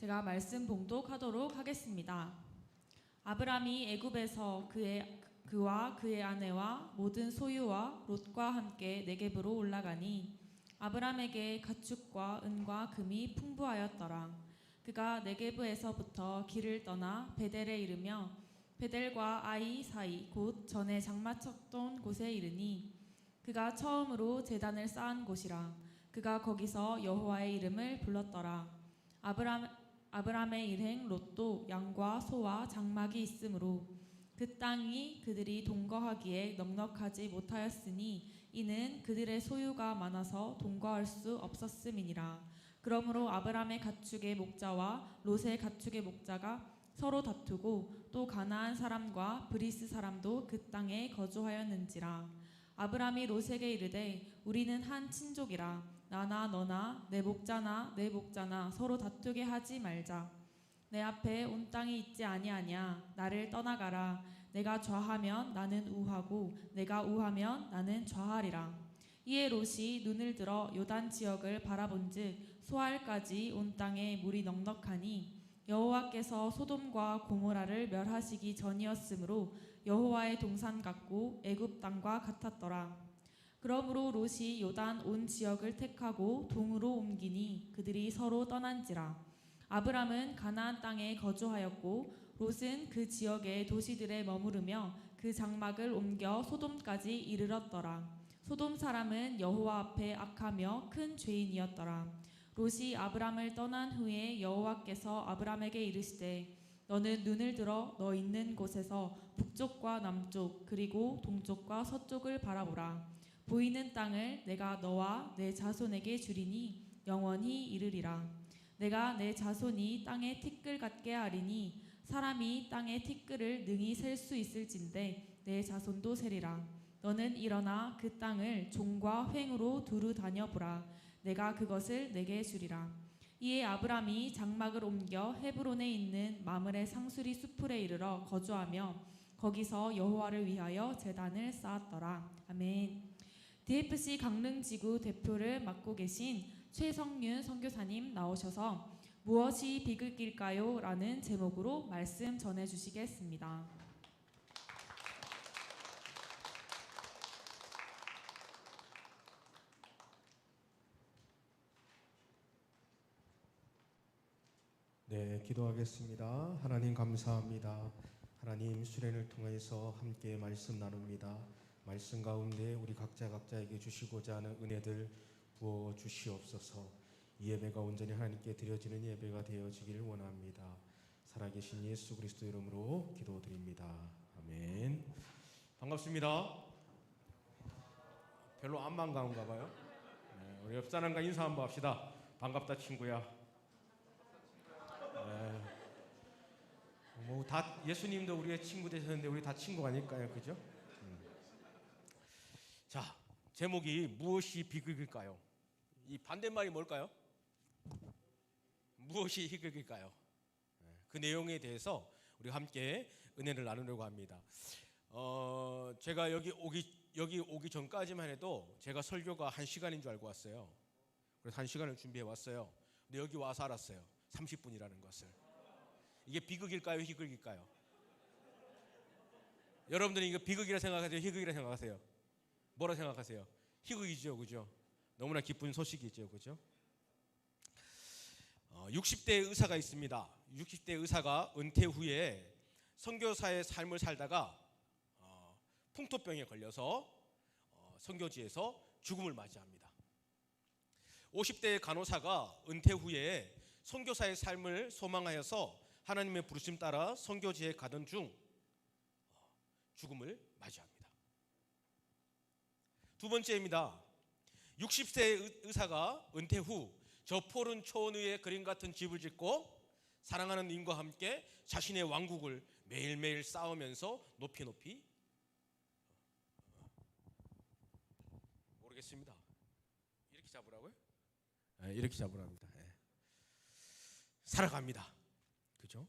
제가 말씀 봉독하도록 하겠습니다. 아브람이 애굽에서 그와 그의 아내와 모든 소유와 롯과 함께 네겝으로 올라가니 아브람에게 가축과 은과 금이 풍부하였더라. 그가 네겝에서부터 길을 떠나 베델에 이르며 베델과 아이 사이 곧 전에 장마 쳤던 곳에 이르니 그가 처음으로 제단을 쌓은 곳이라. 그가 거기서 여호와의 이름을 불렀더라. 아브람의 일행 롯도 양과 소와 장막이 있으므로 그 땅이 그들이 동거하기에 넉넉하지 못하였으니 이는 그들의 소유가 많아서 동거할 수 없었음이니라. 그러므로 아브람의 가축의 목자와 롯의 가축의 목자가 서로 다투고 또 가나안 사람과 브리스 사람도 그 땅에 거주하였는지라. 아브람이 롯에게 이르되 우리는 한 친족이라. 나나 너나 내 목자나 내 목자나 서로 다투게 하지 말자. 내 앞에 온 땅이 있지 아니하냐. 나를 떠나가라. 내가 좌하면 나는 우하고 내가 우하면 나는 좌하리라. 이에 롯이 눈을 들어 요단 지역을 바라본즉 소알까지 온 땅에 물이 넉넉하니 여호와께서 소돔과 고모라를 멸하시기 전이었으므로 여호와의 동산 같고 애굽 땅과 같았더라. 그러므로 롯이 요단 온 지역을 택하고 동으로 옮기니 그들이 서로 떠난지라. 아브람은 가나안 땅에 거주하였고 롯은 그 지역의 도시들에 머무르며 그 장막을 옮겨 소돔까지 이르렀더라. 소돔 사람은 여호와 앞에 악하며 큰 죄인이었더라. 롯이 아브람을 떠난 후에 여호와께서 아브람에게 이르시되 너는 눈을 들어 너 있는 곳에서 북쪽과 남쪽 그리고 동쪽과 서쪽을 바라보라. 보이는 땅을 내가 너와 내 자손에게 주리니 영원히 이르리라. 내가 내 자손이 땅의 티끌 같게 하리니 사람이 땅의 티끌을 능히 셀 수 있을진데 내 자손도 세리라. 너는 일어나 그 땅을 종과 횡으로 두루 다녀보라. 내가 그것을 내게 주리라. 이에 아브람이 장막을 옮겨 헤브론에 있는 마므레 상수리 수풀에 이르러 거주하며 거기서 여호와를 위하여 제단을 쌓았더라. 아멘. DFC 강릉지구 대표를 맡고 계신 최성윤 선교사님 나오셔서 무엇이 비극일까요? 라는 제목으로 말씀 전해주시겠습니다. 네, 기도하겠습니다. 하나님 감사합니다. 하나님 수련을 통해서 함께 말씀 나눕니다. 말씀 가운데 우리 각자에게 주시고자 하는 은혜들 부어 주시옵소서. 이 예배가 온전히 하나님께 드려지는 예배가 되어지기를 원합니다. 살아계신 예수 그리스도 이름으로 기도드립니다. 아멘. 반갑습니다. 별로 안 반가운가 봐요. 네, 우리 옆 사람과 인사 한번 합시다. 반갑다 친구야. 뭐 다 예수님도 우리의 친구 되셨는데 우리 다 친구 아닐까요, 그죠? 자, 제목이 무엇이 비극일까요? 이 반대말이 뭘까요? 무엇이 희극일까요? 그 내용에 대해서 우리 함께 은혜를 나누려고 합니다. 제가 여기 오기 전까지만 해도 제가 설교가 1시간인 줄 알고 왔어요. 그래서 1시간을 준비해 왔어요. 근데 여기 와서 알았어요. 30분이라는 것을. 이게 비극일까요? 희극일까요? 여러분들이 이거 비극이라 생각하세요? 희극이라 생각하세요? 뭐라 생각하세요? 희극이죠, 그죠? 너무나 기쁜 소식이죠, 그죠? 60대 의사가 있습니다. 60대 의사가 은퇴 후에 선교사의 삶을 살다가 풍토병에 걸려서 선교지에서 죽음을 맞이합니다. 50대 간호사가 은퇴 후에 선교사의 삶을 소망하여서 하나님의 부르심 따라 선교지에 가던 중 죽음을 맞이합니다. 두 번째입니다. 60세 의사가 은퇴 후 저 푸른 초원 위에 그림 같은 집을 짓고 사랑하는 님과 함께 자신의 왕국을 매일매일 쌓으면서 높이 모르겠습니다. 이렇게 잡으라고요? 네, 이렇게 잡으랍니다. 네. 살아갑니다. 그죠?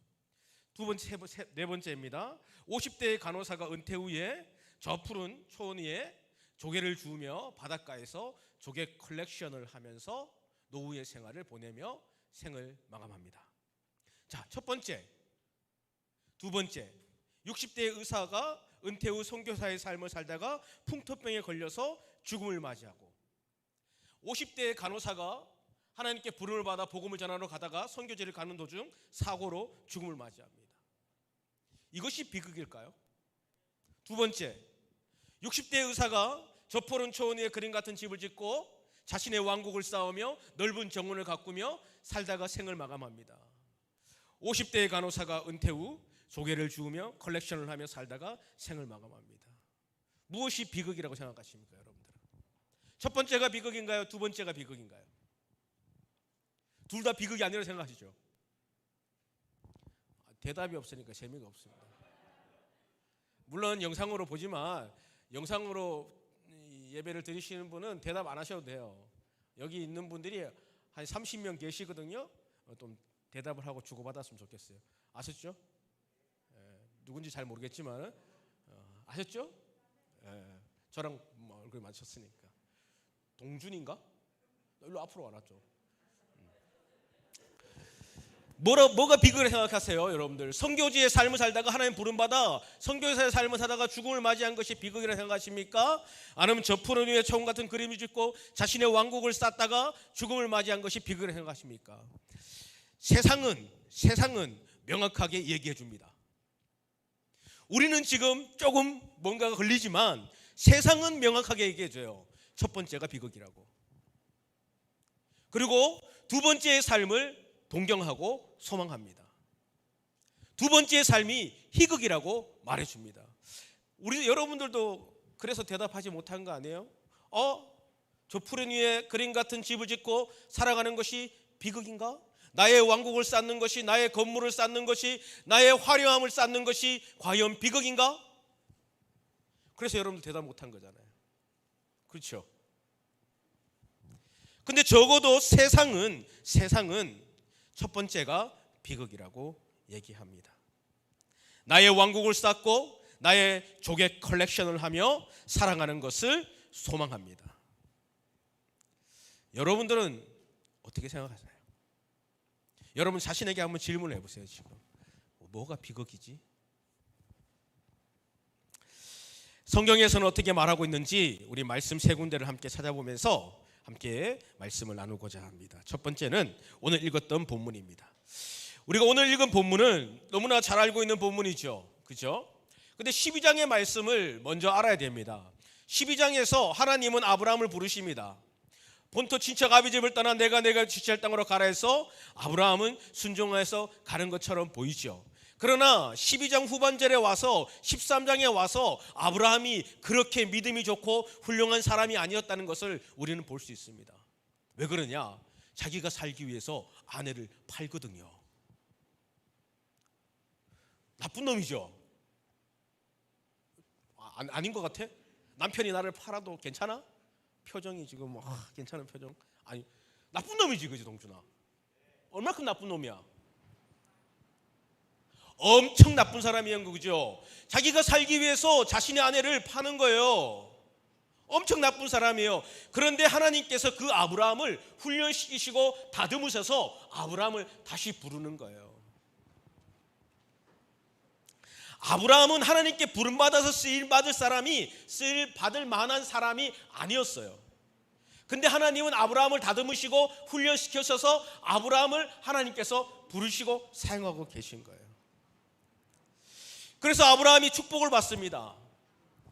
두 번째, 네 번째입니다. 50대의 간호사가 은퇴 후에 저 푸른 초원 위에 조개를 주우며 바닷가에서 조개 컬렉션을 하면서 노후의 생활을 보내며 생을 마감합니다. 자, 첫 번째. 두 번째. 60대 의사가 은퇴 후 선교사의 삶을 살다가 풍토병에 걸려서 죽음을 맞이하고, 50대의 간호사가 하나님께 부름을 받아 복음을 전하러 가다가 선교지를 가는 도중 사고로 죽음을 맞이합니다. 이것이 비극일까요? 두 번째, 60대 의사가 저포른 초원 위에 그림 같은 집을 짓고 자신의 왕국을 쌓으며 넓은 정원을 가꾸며 살다가 생을 마감합니다. 50대의 간호사가 은퇴 후 조개를 주우며 컬렉션을 하며 살다가 생을 마감합니다. 무엇이 비극이라고 생각하십니까, 여러분들? 첫 번째가 비극인가요? 두 번째가 비극인가요? 둘 다 비극이 아니라고 생각하시죠? 대답이 없으니까 재미가 없습니다. 물론 영상으로 보지만 영상으로 예배를 드리시는 분은 대답 안 하셔도 돼요. 여기 있는 분들이 한 30명 계시거든요. 좀 대답을 하고 주고받았으면 좋겠어요. 아셨죠? 누군지 잘 모르겠지만 아셨죠? 저랑 얼굴 맞췄으니까. 동준인가? 일로 앞으로 와놨죠. 뭐가 비극을 생각하세요, 여러분들? 선교지의 삶을 살다가 하나님 부름받아 선교사의 삶을 살다가 죽음을 맞이한 것이 비극이라고 생각하십니까? 아니면 저 푸른 위에 초원 같은 그림을 짓고 자신의 왕국을 쌓다가 죽음을 맞이한 것이 비극이라고 생각하십니까? 세상은 명확하게 얘기해 줍니다. 우리는 지금 조금 뭔가가 걸리지만 세상은 명확하게 얘기해 줘요. 첫 번째가 비극이라고. 그리고 두 번째의 삶을 동경하고 소망합니다. 두 번째의 삶이 희극이라고 말해줍니다. 우리 여러분들도 그래서 대답하지 못한 거 아니에요? 저 푸른 위에 그림 같은 집을 짓고 살아가는 것이 비극인가? 나의 왕국을 쌓는 것이, 나의 건물을 쌓는 것이, 나의 화려함을 쌓는 것이 과연 비극인가? 그래서 여러분들 대답 못한 거잖아요. 그렇죠? 근데 적어도 세상은 첫 번째가 비극이라고 얘기합니다. 나의 왕국을 쌓고 나의 조개 컬렉션을 하며 살아가는 것을 소망합니다. 여러분들은 어떻게 생각하세요? 여러분 자신에게 한번 질문을 해보세요. 지금 뭐가 비극이지? 성경에서는 어떻게 말하고 있는지 우리 말씀 세 군데를 함께 찾아보면서 함께 말씀을 나누고자 합니다. 첫 번째는 오늘 읽었던 본문입니다. 우리가 오늘 읽은 본문은 너무나 잘 알고 있는 본문이죠. 그죠? 근데 12장의 말씀을 먼저 알아야 됩니다. 12장에서 하나님은 아브라함을 부르십니다. 본토 친척 아비 집을 떠나 내가 지시할 땅으로 가라 해서 아브라함은 순종해서 가는 것처럼 보이죠. 그러나 12장 후반절에 와서 13장에 와서 아브라함이 그렇게 믿음이 좋고 훌륭한 사람이 아니었다는 것을 우리는 볼 수 있습니다. 왜 그러냐? 자기가 살기 위해서 아내를 팔거든요. 나쁜 놈이죠. 아닌 것 같아? 남편이 나를 팔아도 괜찮아? 표정이 지금 괜찮은 표정? 아니, 나쁜 놈이지, 그지 동준아? 얼마큼 나쁜 놈이야? 엄청 나쁜 사람이란 거죠. 자기가 살기 위해서 자신의 아내를 파는 거예요. 엄청 나쁜 사람이에요. 그런데 하나님께서 그 아브라함을 훈련시키시고 다듬으셔서 아브라함을 다시 부르는 거예요. 아브라함은 하나님께 부름받아서 쓰임받을 만한 사람이 아니었어요. 근데 하나님은 아브라함을 다듬으시고 훈련시키셔서 아브라함을 하나님께서 부르시고 사용하고 계신 거예요. 그래서 아브라함이 축복을 받습니다.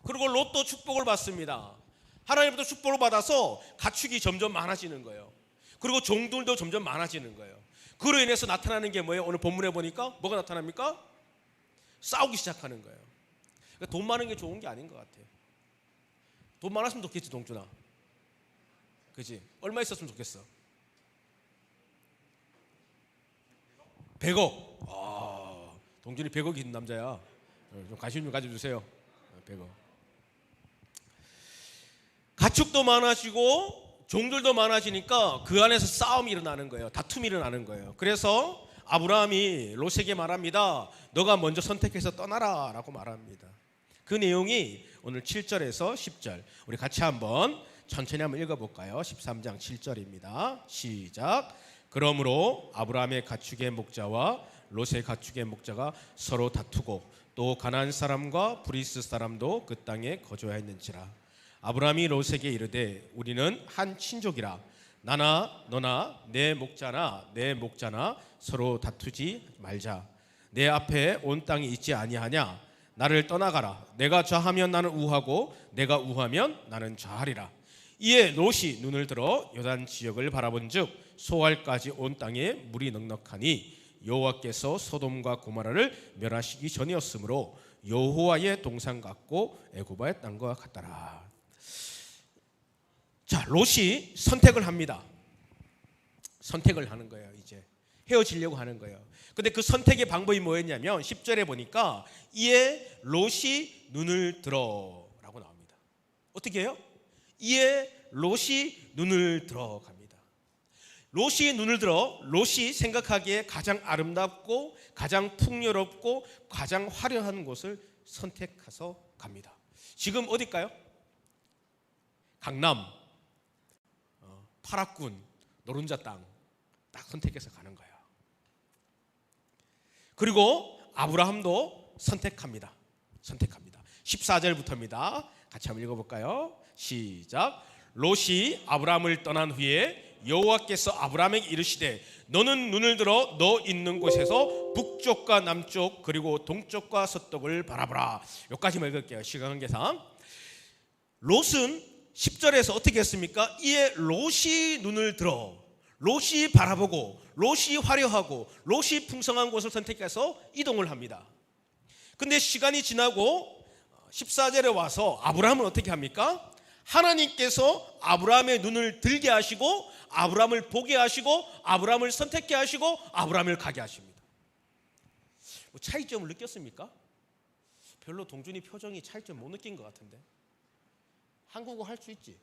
그리고 롯도 축복을 받습니다. 하나님부터 축복을 받아서 가축이 점점 많아지는 거예요. 그리고 종들도 점점 많아지는 거예요. 그로 인해서 나타나는 게 뭐예요? 오늘 본문에 보니까 뭐가 나타납니까? 싸우기 시작하는 거예요. 그러니까 돈 많은 게 좋은 게 아닌 것 같아요. 돈 많았으면 좋겠지, 동준아. 그치? 얼마 있었으면 좋겠어? 100억. 동준이 100억 있는 남자야. 좀 관심 좀 가져주세요. 100억. 가축도 많아지고 종들도 많아지니까 그 안에서 싸움이 일어나는 거예요. 다툼이 일어나는 거예요. 그래서 아브라함이 롯에게 말합니다. 너가 먼저 선택해서 떠나라 라고 말합니다. 그 내용이 오늘 7절에서 10절 우리 같이 한번 천천히 한번 읽어볼까요? 13장 7절입니다. 시작. 그러므로 아브라함의 가축의 목자와 롯의 가축의 목자가 서로 다투고 또 가나안 사람과 브리스 사람도 그 땅에 거주하였는지라. 아브라함이 롯에게 이르되 우리는 한 친족이라 나나 너나 내 목자나 서로 다투지 말자. 내 앞에 온 땅이 있지 아니하냐. 나를 떠나가라. 내가 좌하면 나는 우하고 내가 우하면 나는 좌하리라. 이에 롯이 눈을 들어 요단 지역을 바라본즉 소알까지 온 땅에 물이 넉넉하니 여호와께서 소돔과 고모라를 멸하시기 전이었으므로 여호와의 동산 같고 애굽의 땅과 같더라. 자, 롯이 선택을 합니다. 선택을 하는 거예요. 이제 헤어지려고 하는 거예요. 근데 그 선택의 방법이 뭐였냐면 10절에 보니까 이에 롯이 눈을 들어 라고 나옵니다. 어떻게 해요? 이에 롯이 눈을 들어 갑니다. 롯이 눈을 들어 롯이 생각하기에 가장 아름답고 가장 풍요롭고 가장 화려한 곳을 선택해서 갑니다. 지금 어딜까요? 강남, 파라군, 노른자 땅 딱 선택해서 가는 거예요. 그리고 아브라함도 선택합니다. 14절부터입니다. 같이 한번 읽어볼까요? 시작. 롯이 아브라함을 떠난 후에 여호와께서 아브라함에게 이르시되 너는 눈을 들어 너 있는 곳에서 북쪽과 남쪽 그리고 동쪽과 서쪽을 바라보라. 여기까지만 읽을게요. 시간 관계상. 롯은 10절에서 어떻게 했습니까? 이에 롯이 눈을 들어 롯이 바라보고 롯이 화려하고 롯이 풍성한 곳을 선택해서 이동을 합니다. 근데 시간이 지나고 14절에 와서 아브라함은 어떻게 합니까? 하나님께서 아브라함의 눈을 들게 하시고 아브라함을 보게 하시고 아브라함을 선택해 하시고 아브라함을 가게 하십니다. 뭐 차이점을 느꼈습니까? 별로 동준이 표정이 차이점 못 느낀 것 같은데. 한국어 할 수 있지?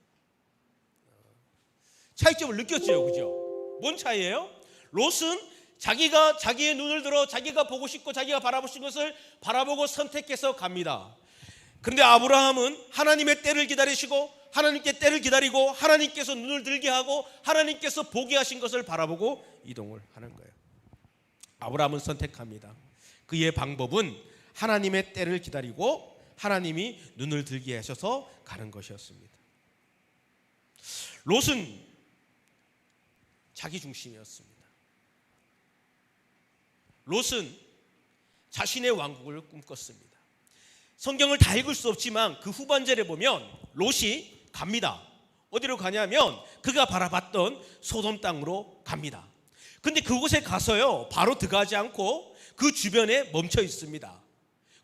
차이점을 느꼈죠, 그죠? 뭔 차이예요? 롯은 자기가 자기의 눈을 들어 자기가 보고 싶고 자기가 바라보고 싶은 것을 바라보고 선택해서 갑니다. 그런데 아브라함은 하나님의 때를 기다리시고 하나님께 때를 기다리고 하나님께서 눈을 들게 하고 하나님께서 보게 하신 것을 바라보고 이동을 하는 거예요. 아브라함은 선택합니다. 그의 방법은 하나님의 때를 기다리고 하나님이 눈을 들게 하셔서 가는 것이었습니다. 롯은 자기 중심이었습니다. 롯은 자신의 왕국을 꿈꿨습니다. 성경을 다 읽을 수 없지만 그 후반절에 보면 롯이 갑니다. 어디로 가냐면 그가 바라봤던 소돔 땅으로 갑니다. 근데 그곳에 가서요 바로 들어가지 않고 그 주변에 멈춰 있습니다.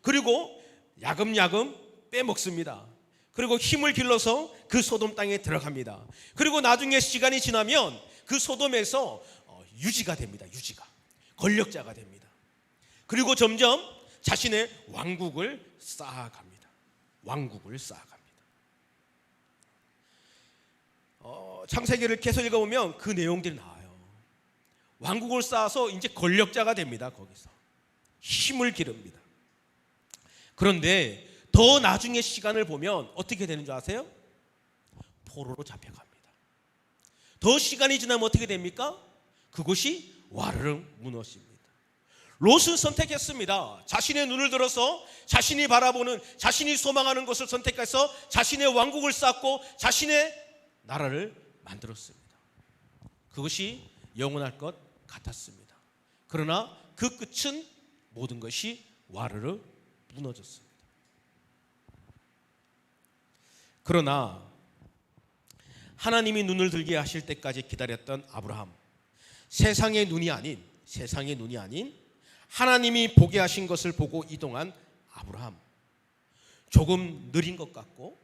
그리고 야금야금 빼먹습니다. 그리고 힘을 길러서 그 소돔 땅에 들어갑니다. 그리고 나중에 시간이 지나면 그 소돔에서 유지가 됩니다. 유지가 권력자가 됩니다. 그리고 점점 자신의 왕국을 쌓아갑니다. 왕국을 쌓아갑니다. 창세기를 계속 읽어보면 그 내용들이 나와요. 왕국을 쌓아서 이제 권력자가 됩니다. 거기서 힘을 기릅니다. 그런데 더 나중에 시간을 보면 어떻게 되는 줄 아세요? 포로로 잡혀갑니다. 더 시간이 지나면 어떻게 됩니까? 그곳이 와르르 무너집니다. 롯은 선택했습니다. 자신의 눈을 들어서 자신이 바라보는 자신이 소망하는 것을 선택해서 자신의 왕국을 쌓고 자신의 나라를 만들었습니다. 그것이 영원할 것 같았습니다. 그러나 그 끝은 모든 것이 와르르 무너졌습니다. 그러나 하나님이 눈을 들게 하실 때까지 기다렸던 아브라함, 세상의 눈이 아닌 하나님이 보게 하신 것을 보고 이동한 아브라함, 조금 느린 것 같고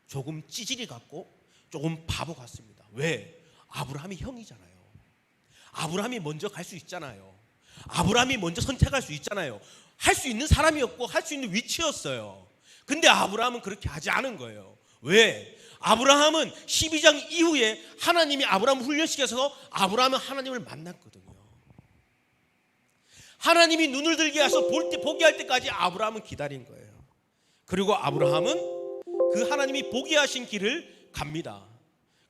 조금 찌질이 같고 조금 바보 같습니다. 왜? 아브라함이 형이잖아요. 아브라함이 먼저 갈 수 있잖아요. 아브라함이 먼저 선택할 수 있잖아요. 할 수 있는 사람이었고 할 수 있는 위치였어요. 근데 아브라함은 그렇게 하지 않은 거예요. 왜? 아브라함은 12장 이후에 하나님이 아브라함을 훈련시켜서 아브라함은 하나님을 만났거든요. 하나님이 눈을 들게 해서 보게 할 때까지 아브라함은 기다린 거예요. 그리고 아브라함은 그 하나님이 보게 하신 길을 갑니다.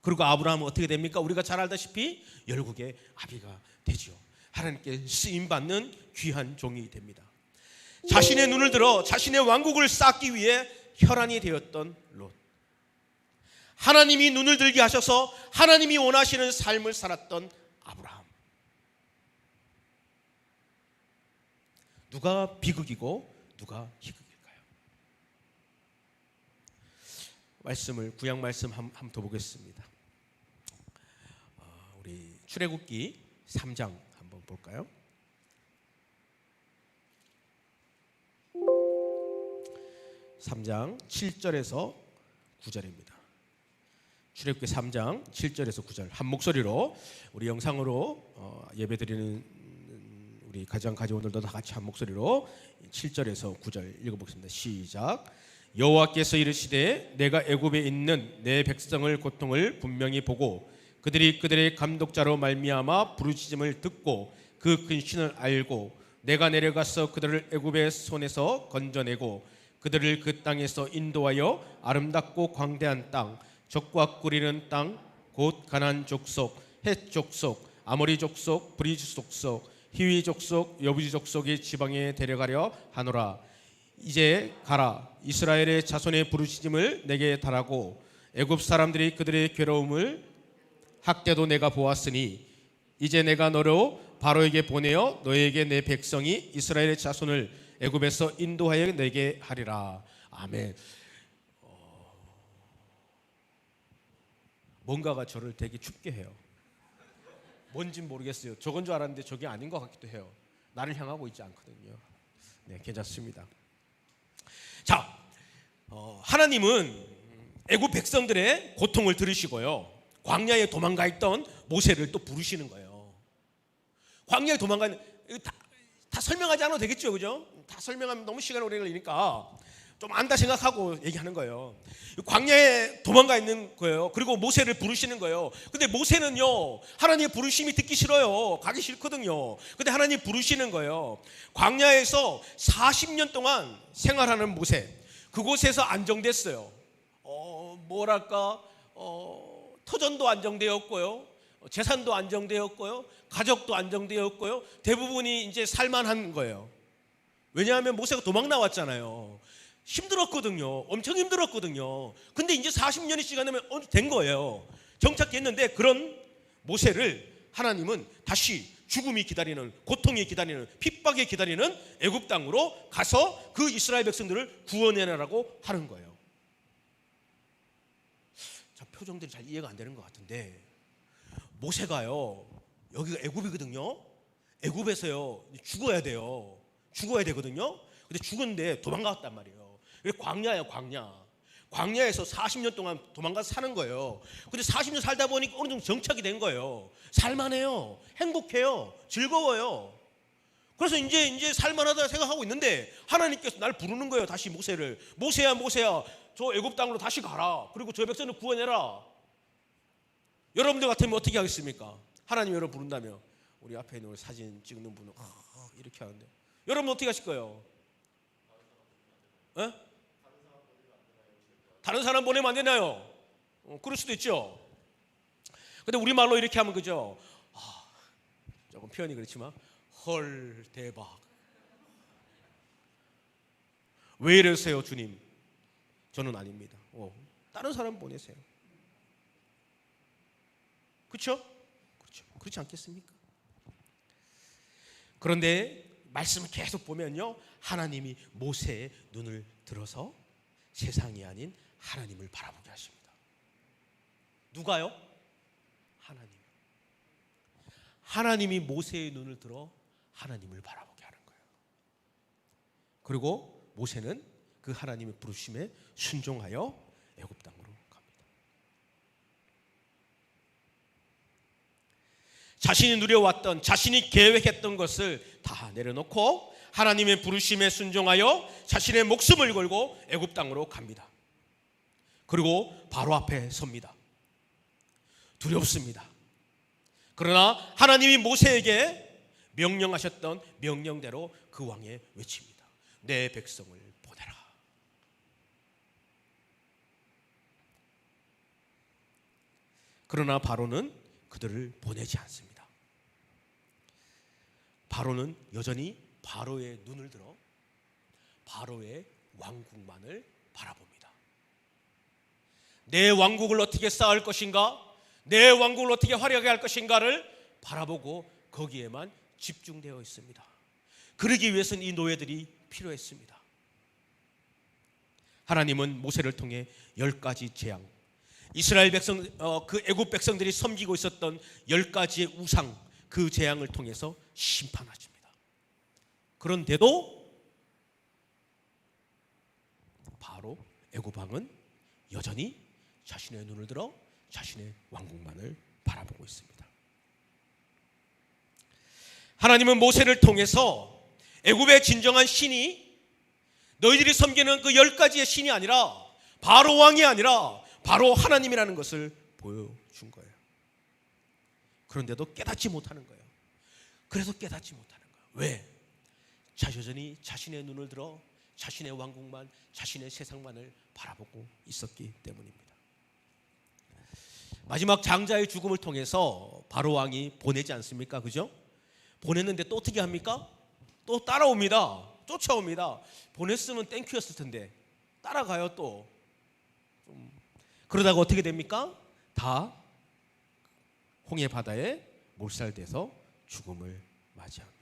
그리고 아브라함은 어떻게 됩니까? 우리가 잘 알다시피 열국의 아비가 되죠. 하나님께 쓰임받는 귀한 종이 됩니다. 자신의 눈을 들어 자신의 왕국을 쌓기 위해 혈안이 되었던 롯. 하나님이 눈을 들게 하셔서 하나님이 원하시는 삶을 살았던 아브라함. 누가 비극이고 누가 희극일까요? 말씀을 구약 말씀 한번 더 보겠습니다. 우리 출애굽기 3장 한번 볼까요? 3장 7절에서 9절입니다. 출애굽기 3장 7절에서 9절 한 목소리로 우리 영상으로 예배드리는 우리 가정오늘도 다 같이 한 목소리로 7절에서 9절 읽어보겠습니다. 시작. 여호와께서 이르시되 내가 애굽에 있는 내 백성을 고통을 분명히 보고 그들이 그들의 감독자로 말미암아 부르짖음을 듣고 그 근신을 알고 내가 내려가서 그들을 애굽의 손에서 건져내고 그들을 그 땅에서 인도하여 아름답고 광대한 땅 적과 꿀이는 땅 곧 가나안 족속 헷 족속 아모리 족속 브리즈 족속 히위 족속 여부지 족속의 지방에 데려가려 하노라. 이제 가라. 이스라엘의 자손의 부르짖음을 내게 달하고 애굽 사람들이 그들의 괴로움을 학대도 내가 보았으니 이제 내가 너로 바로에게 보내어 너에게 내 백성이 이스라엘의 자손을 애굽에서 인도하여 내게 하리라. 아멘. 뭔가가 저를 되게 춥게 해요. 뭔진 모르겠어요. 저건 줄 알았는데 저게 아닌 것 같기도 해요. 나를 향하고 있지 않거든요. 네, 괜찮습니다. 자, 하나님은 애굽 백성들의 고통을 들으시고요. 광야에 도망가 있던 모세를 또 부르시는 거예요. 광야에 도망가 있는 다 설명하지 않아도 되겠죠, 그죠? 다 설명하면 너무 시간이 오래 걸리니까 좀 안다 생각하고 얘기하는 거예요. 광야에 도망가 있는 거예요. 그리고 모세를 부르시는 거예요. 근데 모세는요, 하나님의 부르심이 듣기 싫어요. 가기 싫거든요. 근데 하나님 부르시는 거예요. 광야에서 40년 동안 생활하는 모세, 그곳에서 안정됐어요. 뭐랄까, 터전도 안정되었고요, 재산도 안정되었고요, 가족도 안정되었고요, 대부분이 이제 살만한 거예요. 왜냐하면 모세가 도망 나왔잖아요. 힘들었거든요. 엄청 힘들었거든요. 근데 이제 40년이 시간이면 된 거예요. 정착했는데 그런 모세를 하나님은 다시 죽음이 기다리는, 고통이 기다리는, 핍박이 기다리는 애굽 땅으로 가서 그 이스라엘 백성들을 구원해내라고 하는 거예요. 자, 표정들이 잘 이해가 안 되는 것 같은데, 모세가요, 여기가 애굽이거든요. 애굽에서요 죽어야 돼요. 죽어야 되거든요. 근데 죽었는데 도망갔단 말이에요. 광야예요, 광야. 광야에서 40년 동안 도망가서 사는 거예요. 근데 40년 살다 보니까 어느 정도 정착이 된 거예요. 살만해요. 행복해요. 즐거워요. 그래서 이제 살만하다 생각하고 있는데 하나님께서 날 부르는 거예요. 다시 모세를. 모세야, 모세야, 저 애굽 땅으로 다시 가라. 그리고 저 백성을 구원해라. 여러분들 같으면 어떻게 하겠습니까? 하나님 여러분 부른다며. 우리 앞에 있는 사진 찍는 분은 이렇게 하는데, 여러분 어떻게 하실 거예요? 에? 다른 사람 보내면 안 되나요? 그럴 수도 있죠. 근데 우리말로 이렇게 하면 그죠? 조금 표현이 그렇지만 헐 대박. 왜 이러세요 주님? 저는 아닙니다. 다른 사람 보내세요. 그렇죠? 그렇죠. 그렇지 않겠습니까? 그런데 말씀을 계속 보면요, 하나님이 모세의 눈을 들어서 세상이 아닌 하나님을 바라보게 하십니다. 누가요? 하나님이 모세의 눈을 들어 하나님을 바라보게 하는 거예요. 그리고 모세는 그 하나님의 부르심에 순종하여 애굽 땅으로 갑니다. 자신이 누려왔던, 자신이 계획했던 것을 다 내려놓고 하나님의 부르심에 순종하여 자신의 목숨을 걸고 애굽 땅으로 갑니다. 그리고 바로 앞에 섭니다. 두렵습니다. 그러나 하나님이 모세에게 명령하셨던 명령대로 그 왕에 외칩니다. 내 백성을 보내라. 그러나 바로는 그들을 보내지 않습니다. 바로는 여전히 바로의 눈을 들어 바로의 왕국만을 바라봅니다. 내 왕국을 어떻게 쌓을 것인가, 내 왕국을 어떻게 화려하게 할 것인가를 바라보고 거기에만 집중되어 있습니다. 그러기 위해서는 이 노예들이 필요했습니다. 하나님은 모세를 통해 10가지 재앙, 이스라엘 백성, 그 애굽 백성들이 섬기고 있었던 10가지의 우상, 그 재앙을 통해서 심판하십니다. 그런데도 바로 애굽 왕은 여전히 자신의 눈을 들어 자신의 왕국만을 바라보고 있습니다. 하나님은 모세를 통해서 애굽의 진정한 신이 너희들이 섬기는 그 10가지의 신이 아니라 바로 왕이 아니라 바로 하나님이라는 것을 보여준 거예요. 그런데도 깨닫지 못하는 거예요. 그래서 깨닫지 못하는 거예요. 왜? 여전히 자신의 눈을 들어 자신의 왕국만, 자신의 세상만을 바라보고 있었기 때문입니다. 마지막 장자의 죽음을 통해서 바로 왕이 보내지 않습니까? 그죠? 보냈는데 또 어떻게 합니까? 또 따라옵니다. 쫓아옵니다. 보냈으면 땡큐였을 텐데 따라가요 또. 그러다가 어떻게 됩니까? 다 홍해 바다에 몰살돼서 죽음을 맞이합니다.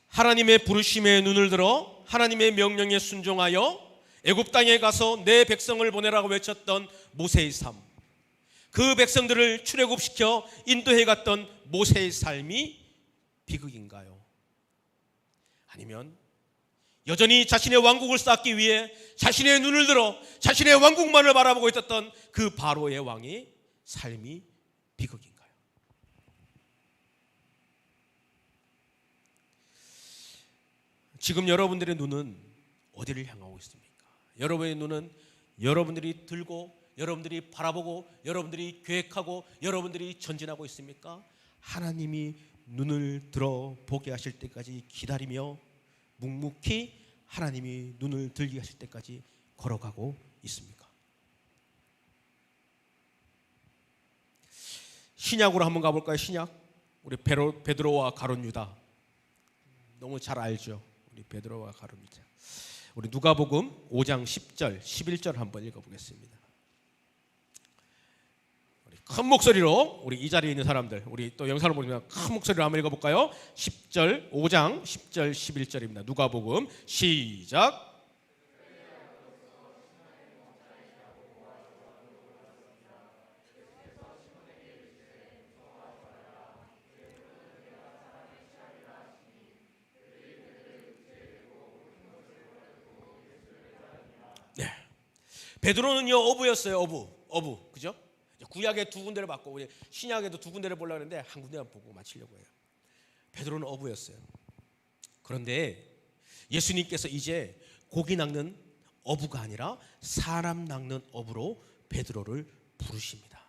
하나님의 부르심에 눈을 들어 하나님의 명령에 순종하여 애굽 땅에 가서 내 백성을 보내라고 외쳤던 모세의 삶, 그 백성들을 출애굽시켜 인도해 갔던 모세의 삶이 비극인가요? 아니면 여전히 자신의 왕국을 쌓기 위해 자신의 눈을 들어 자신의 왕국만을 바라보고 있었던 그 바로의 왕의 삶이 비극인가요? 지금 여러분들의 눈은 어디를 향하고 있습니까? 여러분의 눈은 여러분들이 들고, 여러분들이 바라보고, 여러분들이 계획하고, 여러분들이 전진하고 있습니까? 하나님이 눈을 들어 보게 하실 때까지 기다리며 묵묵히 하나님이 눈을 들게 하실 때까지 걸어가고 있습니까? 신약으로 한번 가볼까요? 신약. 우리 베드로와 가룟 유다 너무 잘 알죠. 우리 베드로와 가룟 유다. 우리 누가복음 5장 10절 11절 한번 읽어보겠습니다. 우리 큰 목소리로 우리 이 자리에 있는 사람들, 우리 또 영상을 보시면 큰 목소리로 한번 읽어볼까요? 10절 5장 10절 11절입니다. 누가복음 시작. 베드로는요 어부였어요. 어부 그죠? 구약에 두 군데를 받고 신약에도 두 군데를 보려고 했는데 한 군데만 보고 마치려고 해요. 베드로는 어부였어요. 그런데 예수님께서 이제 고기 낚는 어부가 아니라 사람 낚는 어부로 베드로를 부르십니다.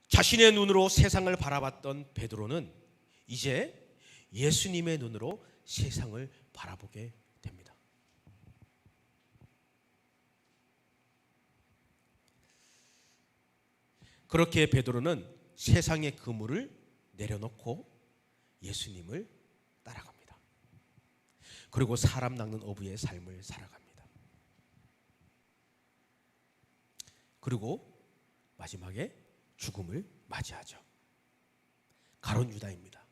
자신의 눈으로 세상을 바라봤던 베드로는 이제 예수님의 눈으로 세상을 바라보게 됩니다. 그렇게 베드로는 세상의 그물을 내려놓고 예수님을 따라갑니다. 그리고 사람 낚는 어부의 삶을 살아갑니다. 그리고 마지막에 죽음을 맞이하죠. 가룟 유다입니다.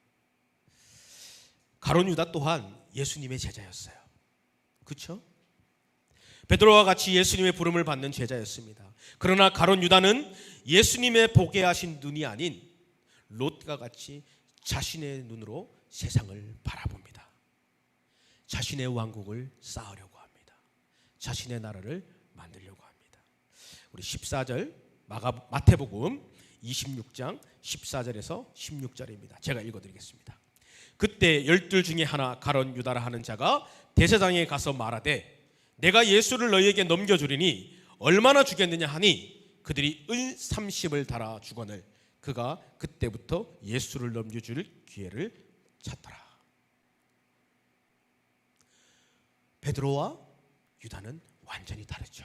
가룟 유다 또한 예수님의 제자였어요. 그렇죠? 베드로와 같이 예수님의 부름을 받는 제자였습니다. 그러나 가룟 유다는 예수님의 보게 하신 눈이 아닌 롯과 같이 자신의 눈으로 세상을 바라봅니다. 자신의 왕국을 쌓으려고 합니다. 자신의 나라를 만들려고 합니다. 우리 14절 마태복음 26장 14절에서 16절입니다. 제가 읽어드리겠습니다. 그때 12 중에 하나 가룟 유다라 하는 자가 대제사장에 가서 말하되 내가 예수를 너희에게 넘겨주리니 얼마나 주겠느냐 하니 그들이 은 30을 달아 주거늘 그가 그때부터 예수를 넘겨줄 기회를 찾더라. 베드로와 유다는 완전히 다르죠.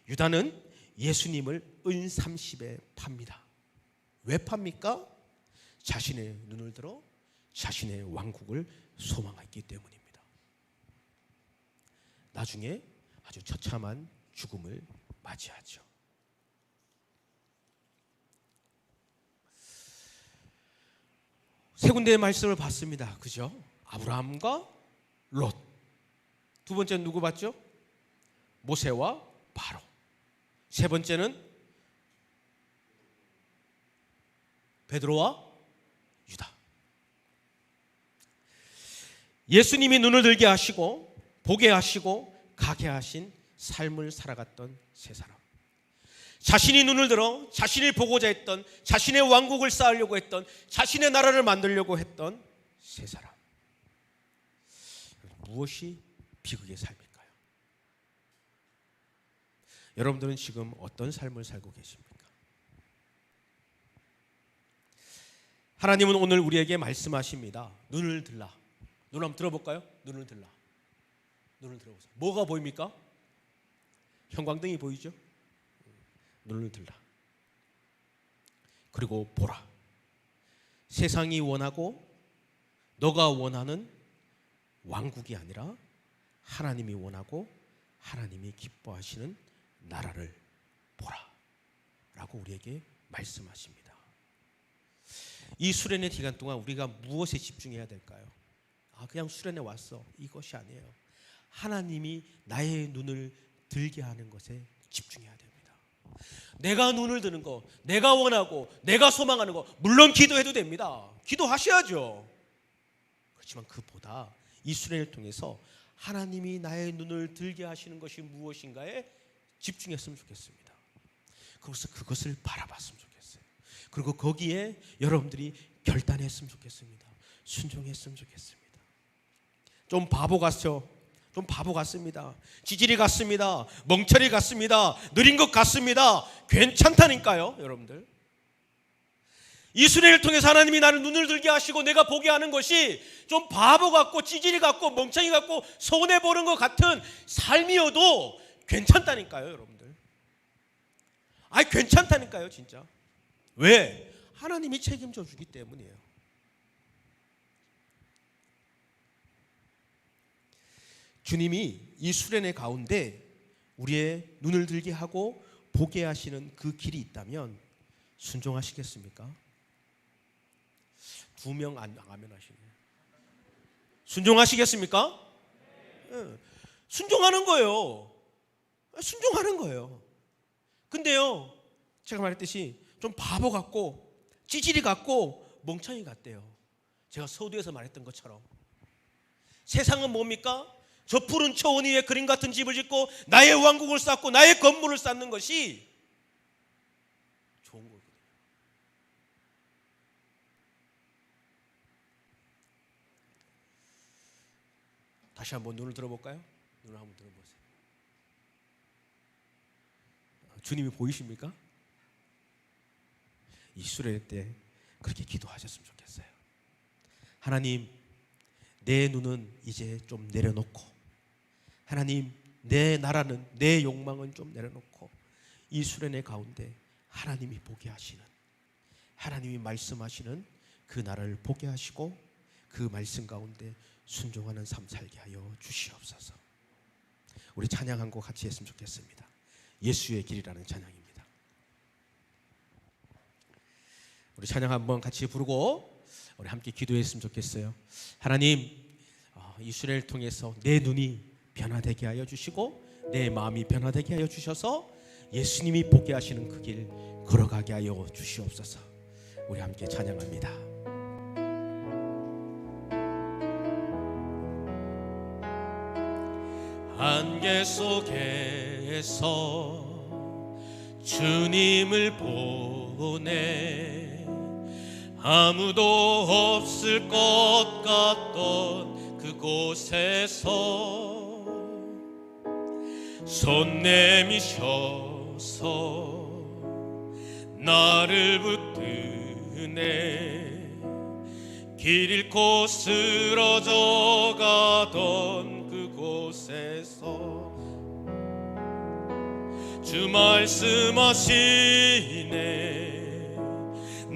유다는 예수님을 은 30에 팝니다. 왜 팝니까? 자신의 눈을 들어 자신의 왕국을 소망했기 때문입니다. 나중에 아주 처참한 죽음을 맞이하죠. 세 군데의 말씀을 봤습니다. 그죠? 아브라함과 롯. 두 번째는 누구 봤죠? 모세와 바로. 세 번째는 베드로와 유다. 예수님이 눈을 들게 하시고 보게 하시고 가게 하신 삶을 살아갔던 세 사람. 자신이 눈을 들어 자신을 보고자 했던, 자신의 왕국을 쌓으려고 했던, 자신의 나라를 만들려고 했던 세 사람. 무엇이 비극의 삶일까요? 여러분들은 지금 어떤 삶을 살고 계십니까? 하나님은 오늘 우리에게 말씀하십니다. 눈을 들라. 눈 한번 들어볼까요? 눈을 들라. 눈을 들어보세요. 뭐가 보입니까? 형광등이 보이죠? 눈을 들라. 그리고 보라. 세상이 원하고 너가 원하는 왕국이 아니라 하나님이 원하고 하나님이 기뻐하시는 나라를 보라 라고 우리에게 말씀하십니다. 이 수련의 기간 동안 우리가 무엇에 집중해야 될까요? 그냥 수련회 왔어. 이것이 아니에요. 하나님이 나의 눈을 들게 하는 것에 집중해야 됩니다. 내가 눈을 드는 거, 내가 원하고 내가 소망하는 거, 물론 기도해도 됩니다. 기도하셔야죠. 그렇지만 그보다 이 수련을 통해서 하나님이 나의 눈을 들게 하시는 것이 무엇인가에 집중했으면 좋겠습니다. 그것을 바라봤으면 좋겠어요. 그리고 거기에 여러분들이 결단했으면 좋겠습니다. 순종했으면 좋겠습니다. 좀 바보 같죠? 좀 바보 같습니다. 지질이 같습니다. 멍청이 같습니다. 느린 것 같습니다. 괜찮다니까요, 여러분들. 이 수련을 통해서 하나님이 나를 눈을 들게 하시고 내가 보게 하는 것이 좀 바보 같고 찌질이 같고 멍청이 같고 손해보는 것 같은 삶이어도 괜찮다니까요, 여러분들. 괜찮다니까요, 진짜. 왜? 하나님이 책임져 주기 때문이에요. 주님이 이 수련의 가운데 우리의 눈을 들게 하고 보게 하시는 그 길이 있다면 순종하시겠습니까? 2명 안 아멘 하시네요. 순종하시겠습니까? 네. 순종하는 거예요. 순종하는 거예요. 근데요, 제가 말했듯이 좀 바보 같고 찌질이 같고 멍청이 같대요. 제가 서두에서 말했던 것처럼 세상은 뭡니까? 저 푸른 초원 위에 그림 같은 집을 짓고 나의 왕국을 쌓고 나의 건물을 쌓는 것이 좋은 거거든요. 다시 한번 눈을 들어볼까요? 눈을 한번 들어보세요. 주님이 보이십니까? 이 수련회 때 그렇게 기도하셨으면 좋겠어요. 하나님, 내 눈은 이제 좀 내려놓고, 하나님, 내 나라는, 내 욕망은 좀 내려놓고 이 수련회 가운데 하나님이 보게 하시는, 하나님이 말씀하시는 그 나라를 보게 하시고 그 말씀 가운데 순종하는 삶 살게 하여 주시옵소서. 우리 찬양 한 곡 같이 했으면 좋겠습니다. 예수의 길이라는 찬양입니다. 우리 찬양 한번 같이 부르고 우리 함께 기도했으면 좋겠어요. 하나님, 이 수련을 통해서 내 눈이 변화되게 하여 주시고 내 마음이 변화되게 하여 주셔서 예수님이 보게 하시는 그 길 걸어가게 하여 주시옵소서. 우리 함께 찬양합니다. 안개 속에서 주님을 보내 아무도 없을 것 같던 그곳에서 손 내미셔서 나를 붙드네. 길 잃고 쓰러져 가던 그곳에서 주 말씀하시네.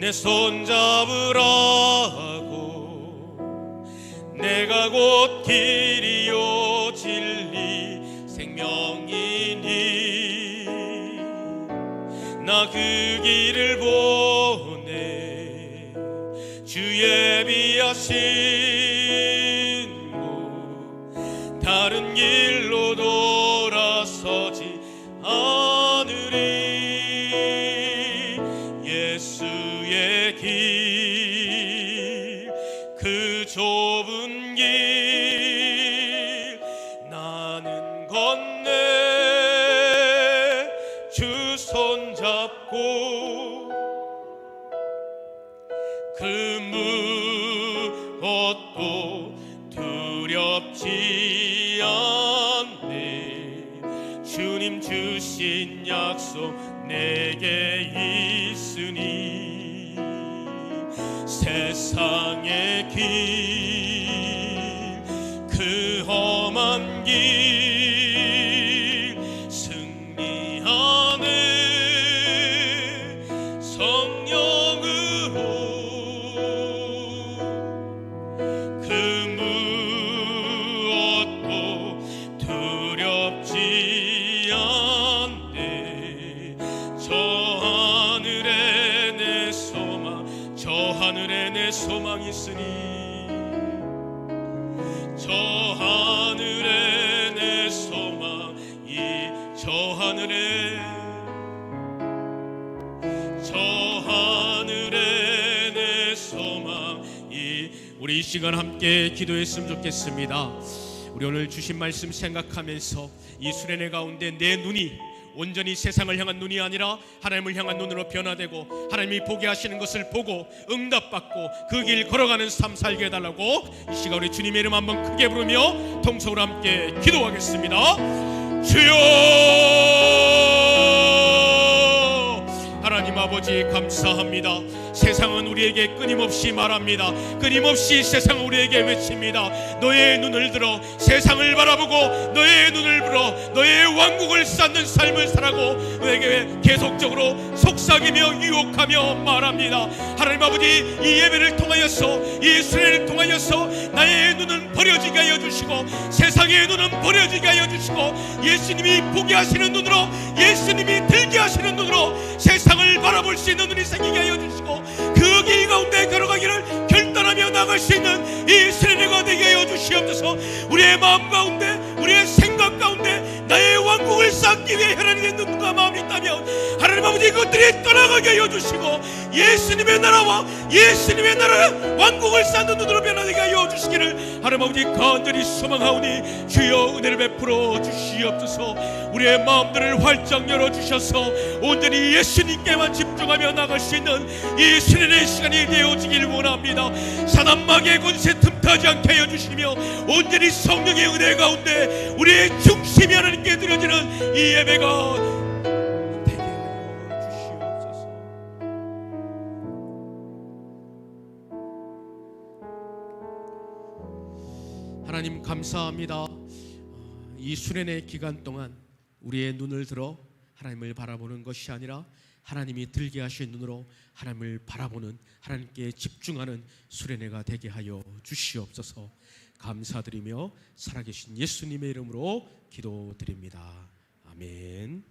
내 손 잡으라고. 내가 곧 길이요 진리 생명이니 나 그 길을 보내 주 예비하신 곳 다른 길로 돌아서지 않으리. 예수의 길 그 좁은 길 나는 건네 주 손잡고 그 무엇도 두렵지 않네. 주님 주신 약속 내게 있으니 세상의 길 그 험한 길 승리하네. 성령으로 그 무엇도 두렵지 않네. 저 하늘에 내 소망 저 하늘에 내 소망이 있으니 저 하늘에 내 소망이 저 하늘에 내 소망이. 우리 이 시간 함께 기도했으면 좋겠습니다. 우리 오늘 주신 말씀 생각하면서 이 수련회 가운데 내 눈이 온전히 세상을 향한 눈이 아니라 하나님을 향한 눈으로 변화되고 하나님이 보게 하시는 것을 보고 응답받고 그 길 걸어가는 삶 살게 해달라고 이 시간 우리 주님의 이름 한번 크게 부르며 통성으로 함께 기도하겠습니다. 주여, 하나님 아버지 감사합니다. 세상은 우리에게 끊임없이 말합니다. 끊임없이 세상은 우리에게 외칩니다. 너의 눈을 들어 세상을 바라보고 너의 눈을 들어 너의 왕국을 쌓는 삶을 살라고 너에게 계속적으로 속삭이며 유혹하며 말합니다. 하나님 아버지, 이 예배를 통하여서 이 수련을 통하여서 나의 눈은 버려지게 하여 주시고 세상의 눈은 버려지게 하여 주시고 예수님이 보게 하시는 눈으로 예수님이 들게 하시는 눈으로 세상을 바라볼 수 있는 눈이 생기게 하여 주시고 그 길 가운데 걸어가기를 결단하며 나갈 수 있는 이 수련회가 되게 하여 주시옵소서. 우리의 마음 가운데 우리의 생각 가운데 나의 왕국을 쌓기 위해 하나님의 눈과 마음이 있다면 하나님 아버지 그것들이 떠나가게 하여 주시고 예수님의 나라와 예수님의 나라 왕국을 쌓는 눈으로 변화되게 하여 주시기를 하나님 아버지 간절히 소망하오니 주여 은혜를 베풀어 주시옵소서. 우리의 마음들을 활짝 열어주셔서 온전히 예수님께만 집중하며 나갈 수 있는 이 수련의 시간이 되어지길 원합니다. 사단마귀의 권세 틈타지 않게 하여 주시며 온전히 성령의 은혜 가운데 우리의 중심이 하나님께 드려지는 이 예배가 되게 하여 주시옵소서. 하나님 감사합니다. 이 수련의 기간 동안 우리의 눈을 들어 하나님을 바라보는 것이 아니라 하나님이 들게 하신 눈으로 하나님을 바라보는 하나님께 집중하는 수련회가 되게 하여 주시옵소서. 감사드리며 살아계신 예수님의 이름으로 기도드립니다. 아멘.